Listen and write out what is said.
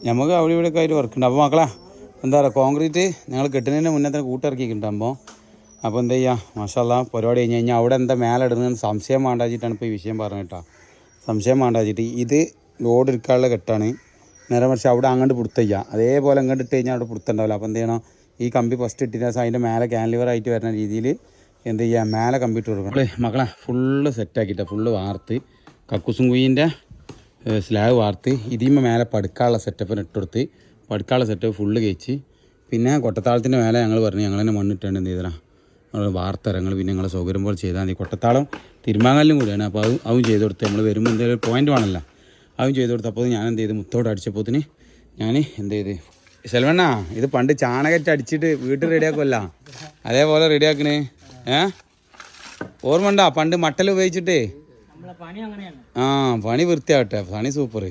നമുക്ക് അവിടെ ഇവിടെയൊക്കെ ആയിട്ട് വർക്കുണ്ട്. അപ്പോൾ മക്കളെ എന്താ പറയുക, കോൺക്രീറ്റ് ഞങ്ങൾ കെട്ടുന്നതിന് മുന്നേ തന്നെ കൂട്ടിറക്കിയിട്ടുണ്ടാകുമ്പോൾ അപ്പോൾ എന്താ ചെയ്യുക, മാഷാല്ലാ പരിപാടി കഴിഞ്ഞ് കഴിഞ്ഞാൽ അവിടെ എന്താ മേലെ ഇടുന്നതെന്ന് സംശയം വേണ്ടാച്ചിട്ടാണ് ഇപ്പോൾ ഈ വിഷയം പറഞ്ഞിട്ടാ. സംശയം വേണ്ടാച്ചിട്ട് ഇത് ലോഡ് എടുക്കാനുള്ള കെട്ടാണ്. നേരെ മറിച്ച് അവിടെ അങ്ങോട്ട് പുടുത്തയ്യ, അതേപോലെ അങ്ങോട്ട് ഇട്ട് കഴിഞ്ഞാൽ അവിടെ പുടുത്തുണ്ടാവില്ല. അപ്പോൾ എന്ത് ചെയ്യണം, ഈ കമ്പി ഫസ്റ്റ് ഇട്ടിട്ട് അതിൻ്റെ മേലെ ക്യാൻലിവറായിട്ട് വരുന്ന രീതിയിൽ എന്ത് ചെയ്യുക, മേലെ കമ്പി ഇട്ട് കൊടുക്കണം. നമ്മൾ മക്കളെ ഫുള്ള് സെറ്റാക്കിയിട്ടാണ്, ഫുള്ള് വാർത്ത് കക്കൂസും കുയിൻ്റെ സ്ലാബ് വാർത്ത് ഇതിന്മേൽ മേലെ പടുക്കാനുള്ള സെറ്റപ്പിന് ഇട്ടുകൊടുത്ത് പടുക്കാനുള്ള സെറ്റപ്പ് ഫുള്ള് കഴിച്ച് പിന്നെ കൊട്ടത്താളത്തിൻ്റെ മേലെ ഞങ്ങൾ പറഞ്ഞു ഞങ്ങൾ തന്നെ മണ്ണിട്ടുണ്ട് എന്ത് ചെയ്തണം വാർത്തരങ്ങൾ പിന്നെ ഞങ്ങളെ സൗകര്യം പോലെ ചെയ്താൽ മതി. കൊട്ടത്താളം തിരുമാങ്ങലിനും കൂടിയാണ്. അപ്പോൾ അതും ചെയ്ത് കൊടുത്ത് നമ്മൾ വരുമ്പോൾ എന്തെങ്കിലും പോയിൻ്റ് വേണമല്ലോ, അതും ചെയ്ത് കൊടുത്ത്. അപ്പോൾ ഞാൻ എന്ത് ചെയ്ത് മുത്തോട്ട് അടിച്ചപ്പോത്തിന് ഞാൻ എന്ത് ചെയ്ത്, സെൽവണ്ണ ഇത് പണ്ട് ചാണകറ്റ് അടിച്ചിട്ട് വീട്ടിൽ റെഡിയാക്കുമല്ല അതേപോലെ റെഡിയാക്കണേ. ഓർമ്മ ഉണ്ടാ പണ്ട് മട്ടൽ ഉപയോഗിച്ചിട്ടേ? പണി വൃത്തിയാവട്ടെ, പണി സൂപ്പർ.